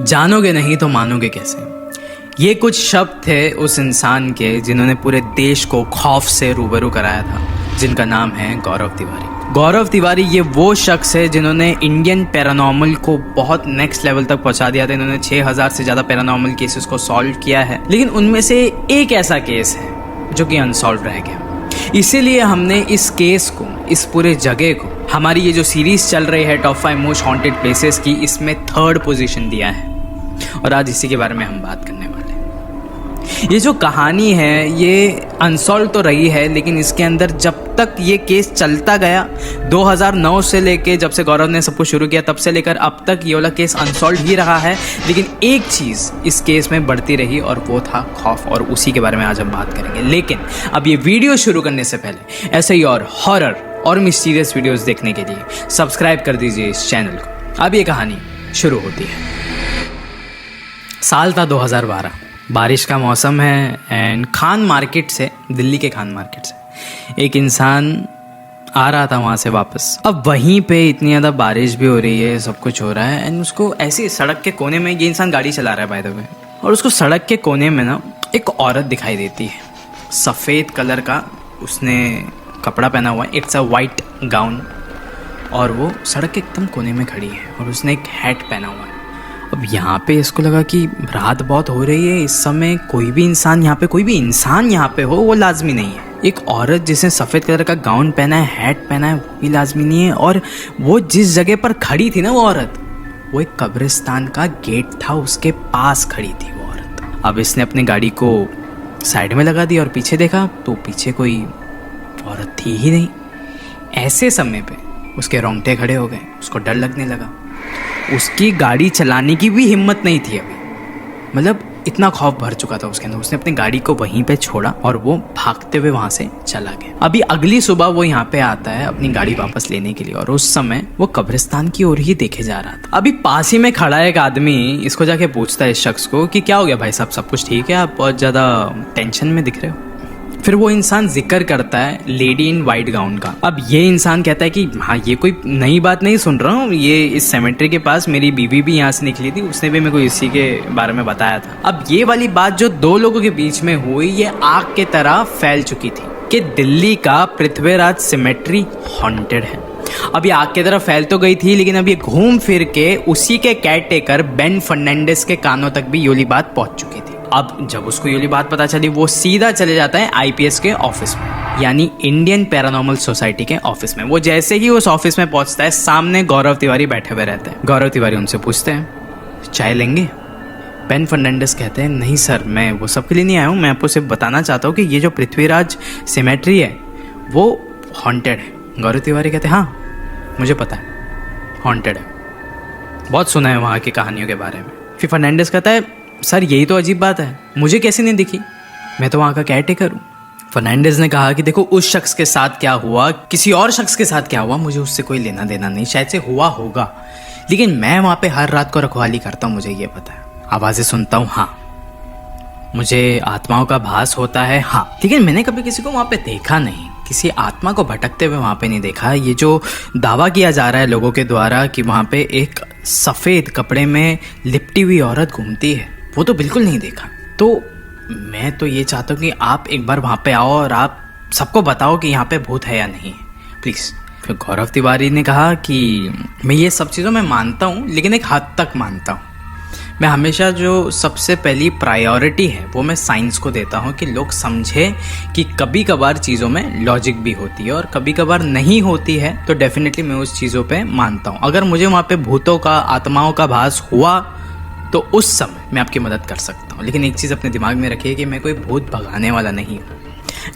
जानोगे नहीं तो मानोगे कैसे। ये कुछ शब्द थे उस इंसान के जिन्होंने पूरे देश को खौफ से रूबरू कराया था, जिनका नाम है गौरव तिवारी। गौरव तिवारी ये वो शख्स है जिन्होंने इंडियन पैरानॉर्मल को बहुत नेक्स्ट लेवल तक पहुंचा दिया था। इन्होंने 6000 से ज़्यादा पैरानॉर्मल केसेस को सॉल्व किया है, लेकिन उनमें से एक ऐसा केस है जो कि अनसॉल्व रह गया। इसीलिए हमने इस केस को, इस पूरे जगह को, हमारी ये जो सीरीज चल रही है टॉप 5 मोस्ट हॉन्टेड प्लेसेस की, इसमें 3rd पोजीशन दिया है और आज इसी के बारे में हम बात करने वाले हैं। ये जो कहानी है ये अनसॉल्व तो रही है, लेकिन इसके अंदर जब तक ये केस चलता गया 2009 से लेके, जब से गौरव ने सब कुछ शुरू किया तब से लेकर अब तक ये वाला केस अनसॉल्व ही रहा है। लेकिन एक चीज़ इस केस में बढ़ती रही और वो था खौफ, और उसी के बारे में आज हम बात करेंगे। लेकिन अब ये वीडियो शुरू करने से पहले ऐसे ही और हॉरर और मिस्टीरियस वीडियोस देखने के लिए सब्सक्राइब कर दीजिए इस चैनल को। अब ये कहानी शुरू होती है। साल था 2012, बारिश का मौसम है एंड खान मार्केट से, दिल्ली के खान मार्केट से एक इंसान आ रहा था वहाँ से वापस। अब वहीं पे इतनी ज़्यादा बारिश भी हो रही है, सब कुछ हो रहा है एंड उसको ऐसी सड़क के कोने में, ये इंसान गाड़ी चला रहा है बाय द वे, और उसको सड़क के कोने में ना एक औरत दिखाई देती है। सफ़ेद कलर का उसने कपड़ा पहना हुआ है, इट्स अ वाइट गाउन, और वो सड़क के एकदम कोने में खड़ी है और उसने एक हैट पहना हुआ है। अब यहाँ पे इसको लगा कि रात बहुत हो रही है, इस समय कोई भी इंसान यहाँ पे हो वो लाजमी नहीं है। एक औरत जिसने सफ़ेद कलर का गाउन पहना है, हैट पहना है, वो भी लाजमी नहीं है। और वो जिस जगह पर खड़ी थी ना वो औरत, वो एक कब्रिस्तान का गेट था, उसके पास खड़ी थी वो औरत। अब इसने अपनी गाड़ी को साइड में लगा दी और पीछे देखा तो पीछे कोई औरत थी ही नहीं। ऐसे समय पे उसके रोंगटे खड़े हो गए, उसको डर लगने लगा। उसकी गाड़ी चलाने की भी हिम्मत नहीं थी अभी, मतलब इतना खौफ भर चुका था उसके अंदर। उसने अपनी गाड़ी को वहीं पे छोड़ा और वो भागते हुए वहां से चला गया। अभी अगली सुबह वो यहाँ पे आता है अपनी गाड़ी वापस लेने के लिए, और उस समय वो कब्रिस्तान की ओर ही देखे जा रहा था। अभी पास ही में खड़ा एक आदमी इसको जाके पूछता है इस शख्स को कि क्या हो गया भाई साहब, सब कुछ ठीक है, आप बहुत ज़्यादा टेंशन में दिख रहे हो। फिर वो इंसान जिक्र करता है लेडी इन वाइट गाउन का। अब ये इंसान कहता है कि हाँ, ये कोई नई बात नहीं सुन रहा हूँ, ये इस सेमेट्री के पास मेरी बीवी भी यहाँ से निकली थी, उसने भी मेरे को इसी के बारे में बताया था। अब ये वाली बात जो दो लोगों के बीच में हुई, ये आग के तरह फैल चुकी थी कि दिल्ली का पृथ्वीराज सेमेट्री हॉन्टेड है। अब ये आग की तरफ फैल तो गई थी, लेकिन अब ये घूम फिर के उसी के केयरटेकर बेन फर्नांडिस के कानों तक भी ये बात पहुंच चुकी थी। अब जब उसको ये बात पता चली, वो सीधा चले जाता है आईपीएस के ऑफिस में, यानी इंडियन पैरानॉर्मल सोसाइटी के ऑफिस में। वो जैसे ही उस ऑफिस में पहुंचता है, सामने गौरव तिवारी बैठे हुए रहते हैं। गौरव तिवारी उनसे पूछते हैं चाय लेंगे। बेन फर्नांडिस कहते हैं नहीं सर, मैं वो सब के लिए नहीं आया हूँ, मैं आपको सिर्फ बताना चाहता हूँ कि ये जो पृथ्वीराज सेमेट्री है वो हॉन्टेड है। गौरव तिवारी कहते हैं हाँ मुझे पता है, हॉन्टेड है, बहुत सुना है वहाँ की कहानियों के बारे में। फिर फर्नांडिस कहता है सर यही तो अजीब बात है, मुझे कैसे नहीं दिखी, मैं तो वहाँ का केयरटेकर हूँ। फर्नांडिस ने कहा कि देखो उस शख्स के साथ क्या हुआ, किसी और शख्स के साथ क्या हुआ, मुझे उससे कोई लेना देना नहीं, शायद से हुआ होगा, लेकिन मैं वहाँ पे हर रात को रखवाली करता हूँ, मुझे ये पता है, आवाज़ें सुनता हूँ हाँ, मुझे आत्माओं का भास होता है हाँ, लेकिन मैंने कभी किसी को वहाँ पे देखा नहीं, किसी आत्मा को भटकते हुए वहाँ पे नहीं देखा। ये जो दावा किया जा रहा है लोगों के द्वारा कि वहाँ पे एक सफ़ेद कपड़े में लिपटी हुई औरत घूमती है, वो तो बिल्कुल नहीं देखा। तो मैं तो ये चाहता हूँ कि आप एक बार वहाँ पे आओ और आप सबको बताओ कि यहाँ पे भूत है या नहीं है, प्लीज़। फिर गौरव तिवारी ने कहा कि मैं ये सब चीज़ों में मानता हूँ, लेकिन एक हद तक मानता हूँ। मैं हमेशा जो सबसे पहली प्रायोरिटी है वो मैं साइंस को देता हूँ, कि लोग समझे कि कभी कभार चीज़ों में लॉजिक भी होती है और कभी कभार नहीं होती है, तो डेफिनेटली मैं उस चीज़ों पे मानता हूँ। अगर मुझे वहाँ पे भूतों का, आत्माओं का भास हुआ तो उस समय मैं आपकी मदद कर सकता हूँ, लेकिन एक चीज़ अपने दिमाग में रखिए कि मैं कोई भूत भगाने वाला नहीं हूँ।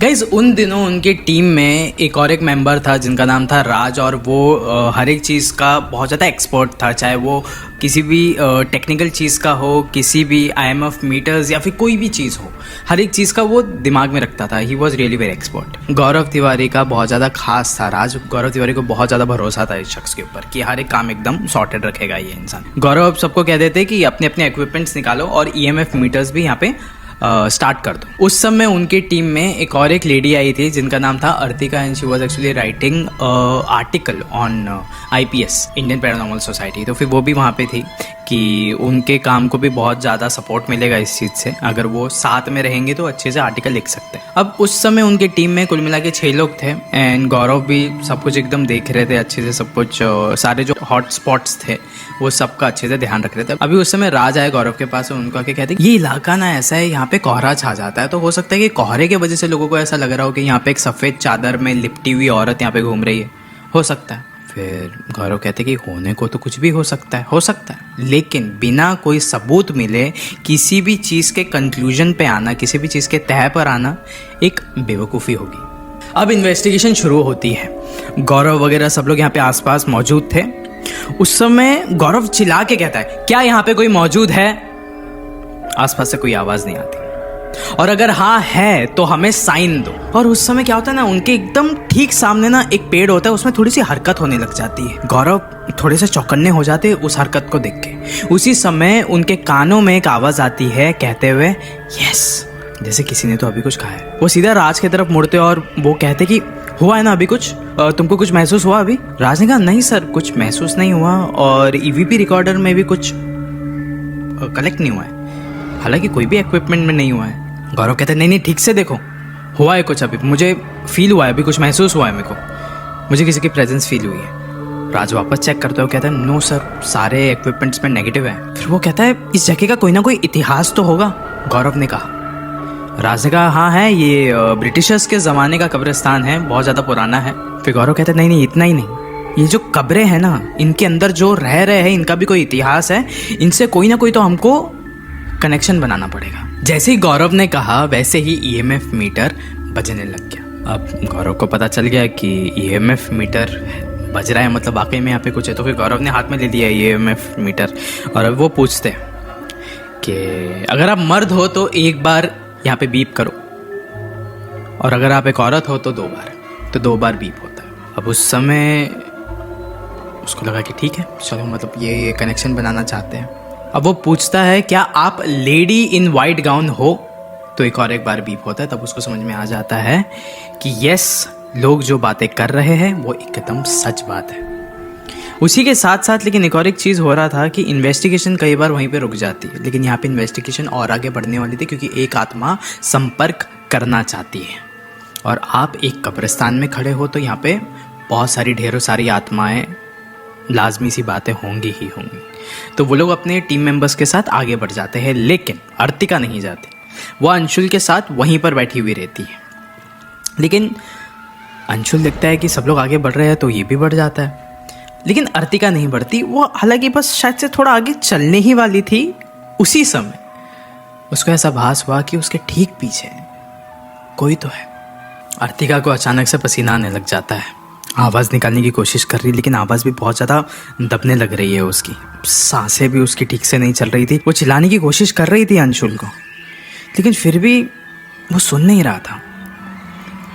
गाइज उन दिनों उनकी टीम में एक और एक मेंबर था जिनका नाम था राज, और वो हर एक चीज़ का बहुत ज़्यादा एक्सपर्ट था, चाहे वो किसी भी टेक्निकल चीज़ का हो, किसी भी IMF मीटर्स या फिर कोई भी चीज़ हो, हर एक चीज़ का वो दिमाग में रखता था। He was really very expert. Gaurav Tiwari का बहुत ज़्यादा खास था राज। गौरव तिवारी को बहुत ज़्यादा भरोसा था इस शख्स के ऊपर कि हर एक काम एकदम सॉर्टेड रखेगा ये इंसान। गौरव सबको कह देते कि अपने अपने इक्विपमेंट्स निकालो और EMF मीटर्स भी यहाँ पे स्टार्ट कर दो। उस समय उनकी टीम में एक लेडी आई थी जिनका नाम था Artika and she was actually writing article on IPS, Indian paranormal society. तो फिर वो भी वहाँ पे थी कि उनके काम को भी बहुत ज़्यादा सपोर्ट मिलेगा इस चीज़ से, अगर वो साथ में रहेंगे तो अच्छे से आर्टिकल लिख सकते हैं। अब उस समय उनकी टीम में कुल मिला के 6 लोग थे एंड गौरव भी सब कुछ एकदम देख रहे थे अच्छे से, सब कुछ सारे जो हॉट स्पॉट्स थे वो सबका अच्छे से ध्यान रख रहे थे। अभी उस समय राज आए गौरव के पास और उनको आके कहते ये इलाका ना ऐसा है, यहाँ पे कोहरा छा जाता है, तो हो सकता है कि कोहरे की वजह से लोगों को ऐसा लग रहा हो कि यहाँ पे एक सफ़ेद चादर में लिपटी हुई औरत यहाँ पे घूम रही है, हो सकता है। फिर गौरव कहते कि होने को तो कुछ भी हो सकता है, लेकिन बिना कोई सबूत मिले किसी भी चीज़ के कंक्लूजन पे आना, किसी भी चीज़ के तह पर आना एक बेवकूफ़ी होगी। अब इन्वेस्टिगेशन शुरू होती है। गौरव वगैरह सब लोग यहाँ पे आसपास मौजूद थे। उस समय गौरव चिल्ला के कहता है क्या यहाँ पे कोई मौजूद है? आसपास से कोई आवाज़ नहीं आती, और अगर हाँ है तो हमें साइन दो। और उस समय क्या होता है ना, उनके एकदम ठीक सामने ना एक पेड़ होता है, उसमें थोड़ी सी हरकत होने लग जाती है। गौरव थोड़े से चौकन्ने हो जाते हैं उस हरकत को देख के। उसी समय उनके कानों में एक आवाज़ आती है कहते हुए यस, जैसे किसी ने तो अभी कुछ कहा है। वो सीधा राज की तरफ मुड़ते और वो कहते कि हुआ है ना अभी कुछ, तुमको कुछ महसूस हुआ अभी? राज ने कहा नहीं सर, कुछ महसूस नहीं हुआ और EVP रिकॉर्डर में भी कुछ कलेक्ट नहीं हुआ है, हालांकि कोई भी इक्विपमेंट में नहीं हुआ है। गौरव कहते हैं नहीं ठीक से देखो, हुआ है कुछ, अभी मुझे फील हुआ है, अभी कुछ महसूस हुआ है मेरे को, मुझे किसी की प्रेजेंस फील हुई है। राज वापस चेक करते हो कहता है नो सर, सारे इक्विपमेंट्स में नेगेटिव है। फिर वो कहता है इस जगह का कोई ना कोई इतिहास तो होगा, गौरव ने कहा। राज ने कहा हाँ है, ये ब्रिटिशर्स के ज़माने का कब्रिस्तान है, बहुत ज़्यादा पुराना है। फिर गौरव कहता है नहीं इतना ही नहीं, ये जो कब्रें हैं ना, इनके अंदर जो रह रहे हैं इनका भी कोई इतिहास है, इनसे कोई ना कोई तो हमको कनेक्शन बनाना पड़ेगा। जैसे ही गौरव ने कहा वैसे ही EMF मीटर बजने लग गया। अब गौरव को पता चल गया कि EMF मीटर बज रहा है, मतलब वाकई में यहाँ पे कुछ है। तो फिर गौरव ने हाथ में ले लिया EMF मीटर और अब वो पूछते हैं कि अगर आप मर्द हो तो एक बार यहाँ पे बीप करो, और अगर आप एक औरत हो तो 2 बार, तो 2 बार बीप होता है। अब उस समय उसको लगा कि ठीक है चलो, मतलब ये कनेक्शन बनाना चाहते हैं। अब वो पूछता है क्या आप लेडी इन वाइट गाउन हो? तो एक बार बीप होता है। तब उसको समझ में आ जाता है कि यस, लोग जो बातें कर रहे हैं वो एकदम सच बात है। उसी के साथ साथ लेकिन एक चीज़ हो रहा था कि इन्वेस्टिगेशन कई बार वहीं पे रुक जाती है, लेकिन यहाँ पे इन्वेस्टिगेशन और आगे बढ़ने वाली थी क्योंकि एक आत्मा संपर्क करना चाहती है। और आप एक कब्रिस्तान में खड़े हो तो यहाँ पे बहुत सारी ढेरों सारी आत्माएं, लाजमी सी बातें होंगी ही होंगी। तो वो लोग अपने टीम मेंबर्स के साथ आगे बढ़ जाते हैं, लेकिन अर्तिका नहीं जाती, वो अंशुल के साथ वहीं पर बैठी हुई रहती है। लेकिन अंशुल देखता है कि सब लोग आगे बढ़ रहे हैं तो ये भी बढ़ जाता है, लेकिन अर्तिका नहीं बढ़ती। वो हालांकि बस शायद से थोड़ा आगे चलने ही वाली थी, उसी समय उसको ऐसा भास हुआ कि उसके ठीक पीछे कोई तो है। अर्तिका को अचानक से पसीना आने लग जाता है, आवाज़ निकालने की कोशिश कर रही, लेकिन आवाज़ भी बहुत ज़्यादा दबने लग रही है उसकी, सांसें भी उसकी ठीक से नहीं चल रही थी। वो चिल्लाने की कोशिश कर रही थी अंशुल को, लेकिन फिर भी वो सुन नहीं रहा था।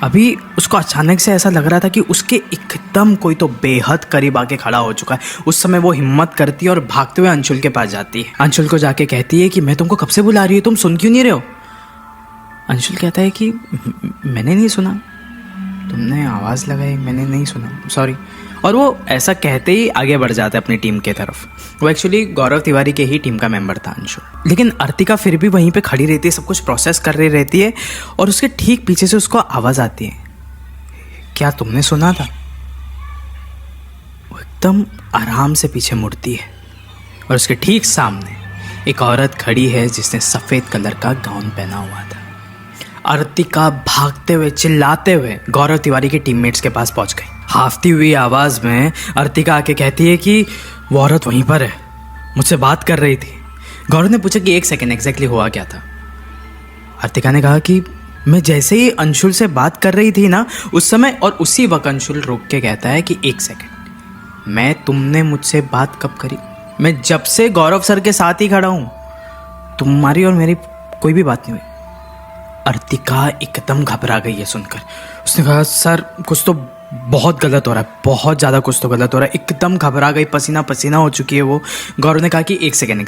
अभी उसको अचानक से ऐसा लग रहा था कि उसके एकदम कोई तो बेहद करीब आके खड़ा हो चुका है। उस समय वो हिम्मत करती है और भागते हुए अंशुल के पास जाती है। अंशुल को जाके कहती है कि मैं तुमको कब से बुला रही हूँ, तुम सुन क्यों नहीं रहे हो? अंशुल कहता है कि मैंने नहीं सुना, तुमने आवाज़ लगाई, मैंने नहीं सुना, सॉरी। और वो ऐसा कहते ही आगे बढ़ जाता है अपनी टीम के तरफ। वो एक्चुअली गौरव तिवारी के ही टीम का मेंबर था अंशुल। लेकिन अर्तिका फिर भी वहीं पे खड़ी रहती है, सब कुछ प्रोसेस कर रही रहती है, और उसके ठीक पीछे से उसको आवाज़ आती है, क्या तुमने सुना था? वो एकदम आराम से पीछे मुड़ती है और उसके ठीक सामने एक औरत खड़ी है जिसने सफ़ेद कलर का गाउन पहना हुआ था। अर्तिका भागते हुए चिल्लाते हुए गौरव तिवारी के टीममेट्स के पास पहुंच गई। हाफती हुई आवाज़ में अर्तिका आके कहती है कि वो औरत वहीं पर है, मुझसे बात कर रही थी। गौरव ने पूछा कि 1 सेकेंड एग्जैक्टली हुआ क्या था? अर्तिका ने कहा कि मैं जैसे ही अंशुल से बात कर रही थी ना उस समय, और उसी वक्त अंशुल रुक के कहता है कि 1 सेकेंड, मैं तुमने मुझसे बात कब करी? मैं जब से गौरव सर के साथ ही खड़ा हूँ, तुम्हारी और मेरी कोई भी बात नहीं हुई। अर्तिका एकदम घबरा गई है सुनकर। उसने कहा सर कुछ तो बहुत गलत हो रहा है, बहुत ज़्यादा कुछ तो गलत हो रहा है। एकदम घबरा गई, पसीना पसीना हो चुकी है वो। गौरव ने कहा कि 1 सेकेंड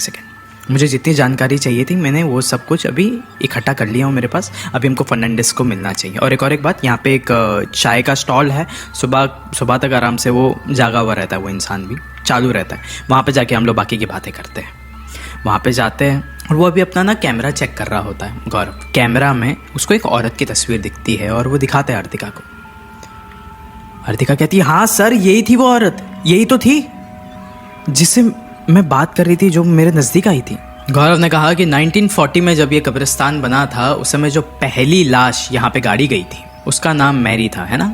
मुझे जितनी जानकारी चाहिए थी मैंने वो सब कुछ अभी इकट्ठा कर लिया हूँ मेरे पास। अभी हमको फर्नांडिस को मिलना चाहिए। और एक बात, यहाँ पे एक चाय का स्टॉल है, सुबह तक आराम से वो जागा हुआ रहता है, वो इंसान भी चालू रहता है। वहाँ पे जाके हम लोग बाकी की बातें करते हैं। वहाँ पे जाते हैं और वो अभी अपना ना कैमरा चेक कर रहा होता है गौरव। कैमरा में उसको एक औरत की तस्वीर दिखती है और वो दिखाते हैं अर्तिका को। अर्तिका कहती है, हाँ सर यही थी वो औरत, यही तो थी जिससे मैं बात कर रही थी, जो मेरे नज़दीक आई थी। गौरव ने कहा कि 1940 में जब ये कब्रिस्तान बना था उस समय जो पहली लाश यहाँ पे गाड़ी गई थी उसका नाम मैरी था, है ना।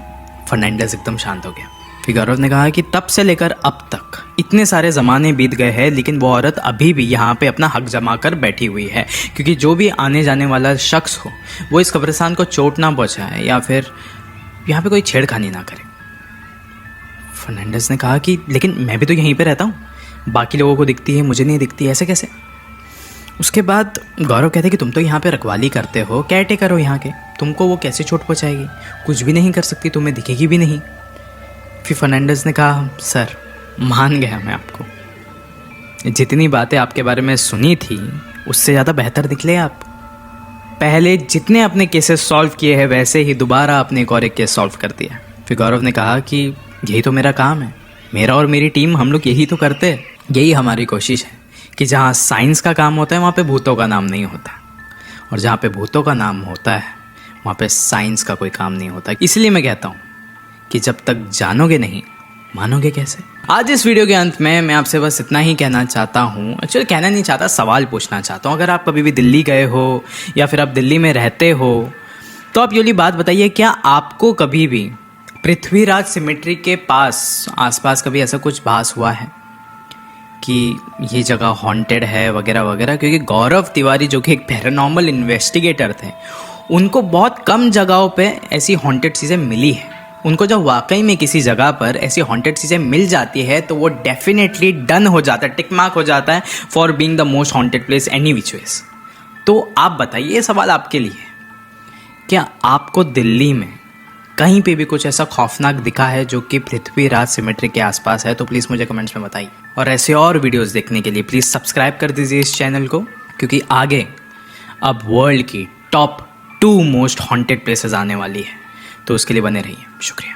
फर्नांडिस एकदम शांत हो गया। फिर गौरव ने कहा कि तब से लेकर अब तक इतने सारे ज़माने बीत गए हैं लेकिन वो औरत अभी भी यहाँ पे अपना हक जमा कर बैठी हुई है, क्योंकि जो भी आने जाने वाला शख्स हो वो इस कब्रिस्तान को चोट ना पहुँचाए या फिर यहाँ पे कोई छेड़खानी ना करे। फर्नांडिस ने कहा कि लेकिन मैं भी तो यहीं पे रहता हूँ, बाकी लोगों को दिखती है मुझे नहीं दिखती, ऐसे कैसे। उसके बाद गौरव कहते कि तुम तो यहाँ पे रखवाली करते हो, केयर टेकर हो यहाँ के, तुमको वो कैसे चोट पहुँचाएगी, कुछ भी नहीं कर सकती, तुम्हें दिखेगी भी नहीं। फिर फर्नांडिस ने कहा, सर मान गया मैं आपको, जितनी बातें आपके बारे में सुनी थी उससे ज़्यादा बेहतर निकले आप। पहले जितने अपने केसेस सॉल्व किए हैं वैसे ही दोबारा आपने एक और एक केस सॉल्व कर दिया। फिर गौरव ने कहा कि यही तो मेरा काम है, मेरा और मेरी टीम हम लोग यही तो करते हैं, यही हमारी कोशिश है कि जहाँ साइंस का काम होता है वहाँ पे भूतों का नाम नहीं होता, और जहाँ पे भूतों का नाम होता है वहाँ पे साइंस का कोई काम नहीं होता। इसलिए मैं कहता हूँ कि जब तक जानोगे नहीं मानोगे कैसे। आज इस वीडियो के अंत में मैं आपसे बस इतना ही कहना चाहता हूँ, एक्चुअली कहना नहीं चाहता, सवाल पूछना चाहता हूँ। अगर आप कभी भी दिल्ली गए हो या फिर आप दिल्ली में रहते हो तो आप ये बात बताइए, क्या आपको कभी भी पृथ्वीराज सिमेट्री के पास आसपास कभी ऐसा कुछ भास हुआ है कि ये जगह हॉन्टेड है वगैरह वगैरह। क्योंकि गौरव तिवारी जो कि एक पैरानॉर्मल इन्वेस्टिगेटर थे, उनको बहुत कम जगहों पे ऐसी हॉन्टेड चीज़ें मिली है। उनको जब वाकई में किसी जगह पर ऐसी हॉन्टेड चीज़ें मिल जाती है तो वो डेफिनेटली डन हो जाता है, टिक मार्क हो जाता है for being the most haunted place any which ways. तो आप बताइए, ये सवाल आपके लिए, क्या आपको दिल्ली में कहीं पे भी कुछ ऐसा खौफनाक दिखा है जो कि पृथ्वीराज सिमेट्री के आसपास है? तो प्लीज़ मुझे कमेंट्स में बताइए। और ऐसे और वीडियोस देखने के लिए प्लीज़ सब्सक्राइब कर दीजिए इस चैनल को, क्योंकि आगे अब वर्ल्ड की टॉप 2 मोस्ट हॉन्टेड प्लेसेस आने वाली है, तो उसके लिए बने रहिए। शुक्रिया।